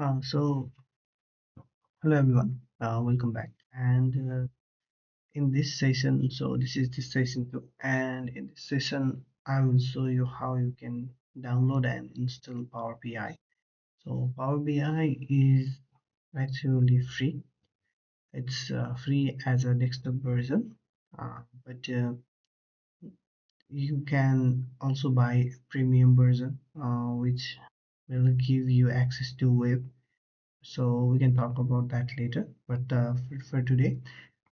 So hello everyone, welcome back. And in this session, so this is the session two, and in this session, I will show you how you can download and install Power BI. So Power BI is actually free. It's free as a desktop version, but you can also buy premium version, which will give you access to web. So we can talk about that later. But for today,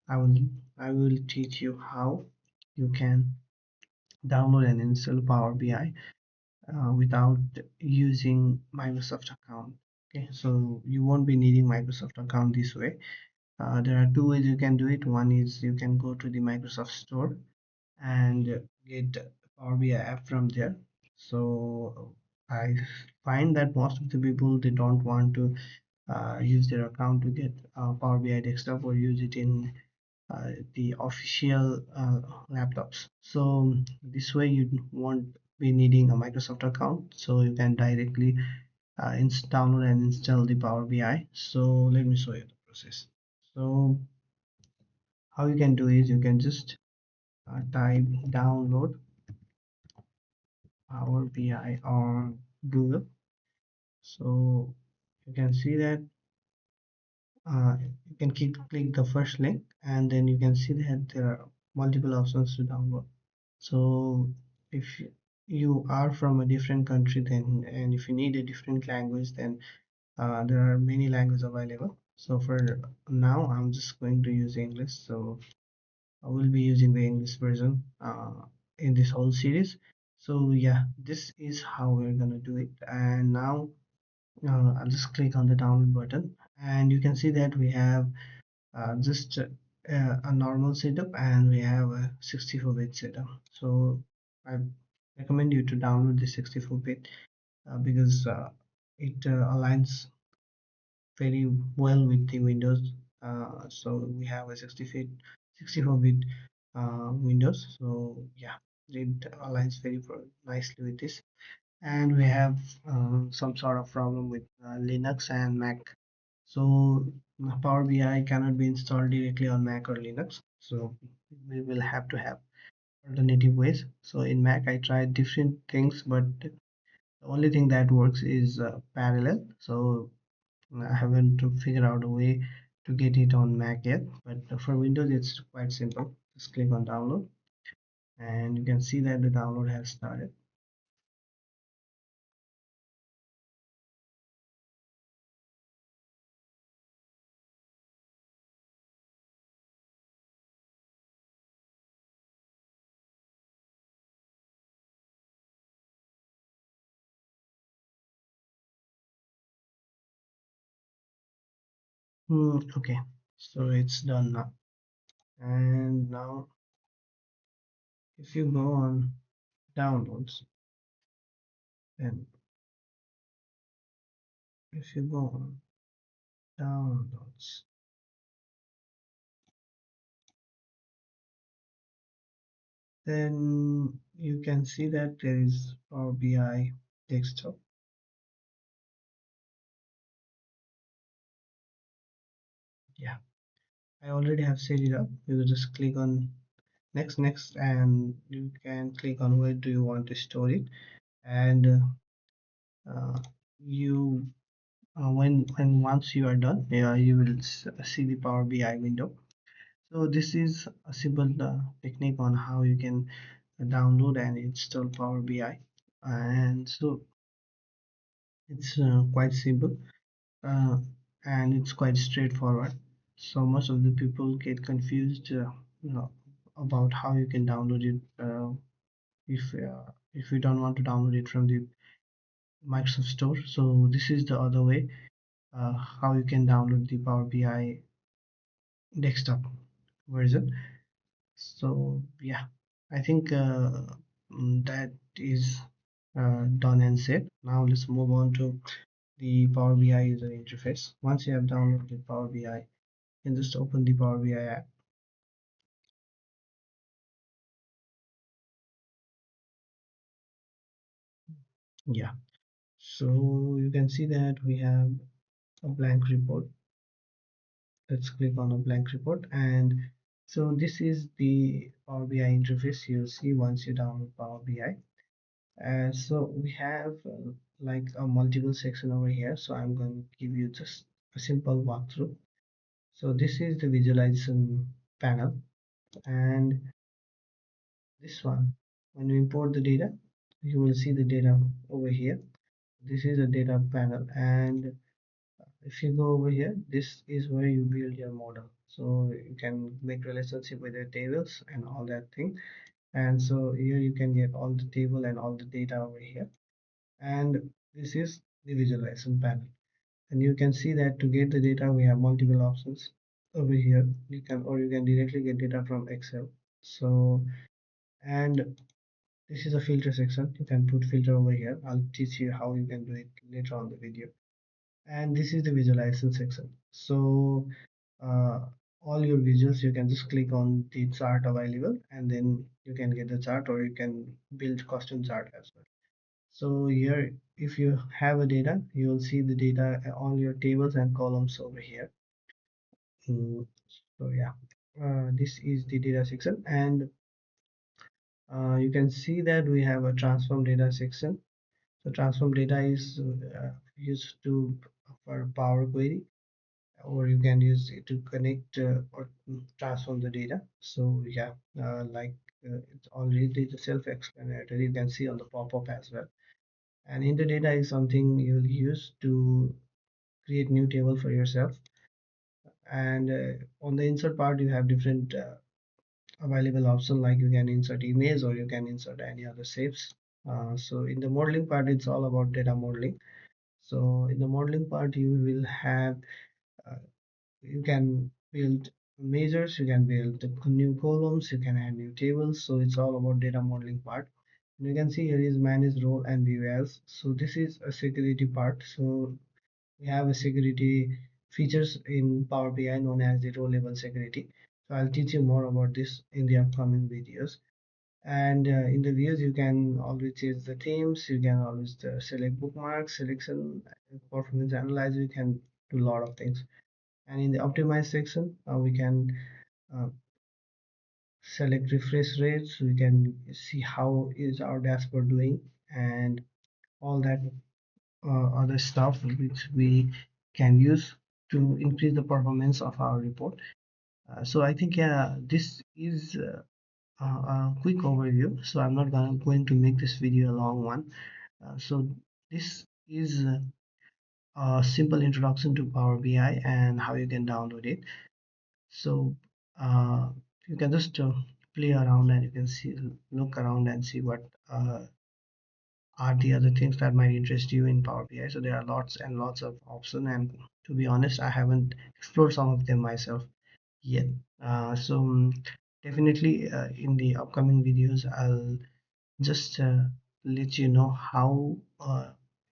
I will I will teach you how you can download and install Power BI without using Microsoft account. Okay, so you won't be needing Microsoft account this way. There are two ways you can do it. One is you can go to the Microsoft Store and get Power BI app from there. So I find that most of the people they don't want to use their account to get Power BI desktop or use it in the official laptops. So this way you won't be needing a Microsoft account, so you can directly download and install the Power BI. So let me show you the process. So how you can do is you can just type download Power BI on Google. So you can see that you can click the first link, and then you can see that there are multiple options to download. So if you are from a different country, then and if you need a different language, then there are many languages available. So for now I'm just going to use English, so I will be using the English version in this whole series. So yeah, this is how we're gonna do it. And now I'll just click on the download button, and you can see that we have just a normal setup, and we have a 64-bit setup. So I recommend you to download the 64-bit because it aligns very well with the Windows. So we have a 64-bit Windows. So yeah, it aligns very nicely with this. And we have some sort of problem with Linux and Mac. So Power BI cannot be installed directly on Mac or Linux. So we will have to have alternative ways. So in Mac, I tried different things, but the only thing that works is parallel. So I haven't figured out a way to get it on Mac yet. But for Windows, it's quite simple. Just click on download, and you can see that the download has started. Okay, so it's done now. And now, if you go on downloads, then if you go on downloads, then you can see that there is Power BI desktop. Yeah, I already have set it up. You will just click on next, and you can click on where do you want to store it. And you when once you are done, you will see the Power BI window. So this is a simple technique on how you can download and install Power BI. And so it's quite simple, uh, and it's quite straightforward. So most of the people get confused, you know, about how you can download it if you don't want to download it from the Microsoft Store. So this is the other way, how you can download the Power BI desktop version. So yeah, I think that is done and said. Now let's move on to the Power BI user interface. Once you have downloaded Power BI, you can just open the Power BI app. Yeah, so you can see that we have a blank report. Let's click on a blank report. And so this is the Power BI interface you'll see once you download Power BI. And so we have like a multiple section over here. So I'm going to give you just a simple walkthrough. So this is the visualization panel, and this one, when you import the data, you will see the data over here. This is a data panel, and if you go over here, this is where you build your model. So you can make relationship with the tables and all that thing. And so here you can get all the table and all the data over here. And this is the visualization panel. And you can see that to get the data, we have multiple options over here. You can, or you can directly get data from Excel. So, and this is a filter section. You can put filter over here. I'll teach you how you can do it later on the video. And this is the visualization section. So uh, all your visuals, you can just click on the chart available, and then you can get the chart, or you can build custom chart as well. So here, if you have a data, you will see the data, all your tables and columns over here. So yeah, this is the data section, and you can see that we have a transform data section. So transform data is used to for Power Query, or you can use it to connect or transform the data. So yeah, it's already the self-explanatory. You can see on the pop-up as well. And in the data is something you'll use to create new table for yourself. And on the insert part, you have different available option, like you can insert image or you can insert any other shapes. So in the modeling part, it's all about data modeling. So in the modeling part, you will have uh, you can build measures, you can build the new columns, you can add new tables. So it's all about data modeling part. And you can see here is manage role and view as. So this is a security part. So we have a security features in Power BI known as the row level security. So I'll teach you more about this in the upcoming videos. And in the views, you can always change the themes. You can always select bookmarks, selection, performance analyzer. You can do a lot of things. And in the optimize section, we can uh, select refresh rates. We can see how is our dashboard doing, and all that other stuff which we can use to increase the performance of our report. So I think yeah, this is a quick overview. So I'm not going to make this video a long one. So this is a simple introduction to Power BI and how you can download it. So uh, you can just play around, and you can see, look around and see what are the other things that might interest you in Power BI. So there are lots and lots of options, and to be honest, I haven't explored some of them myself yet. So definitely in the upcoming videos, I'll just let you know how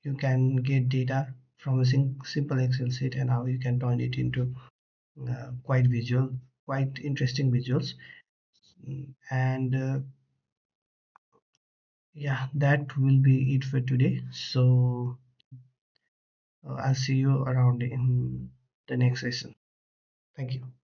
you can get data from a simple Excel sheet, and how you can turn it into quite interesting visuals. And yeah, that will be it for today. So I'll see you around in the next session. Thank you.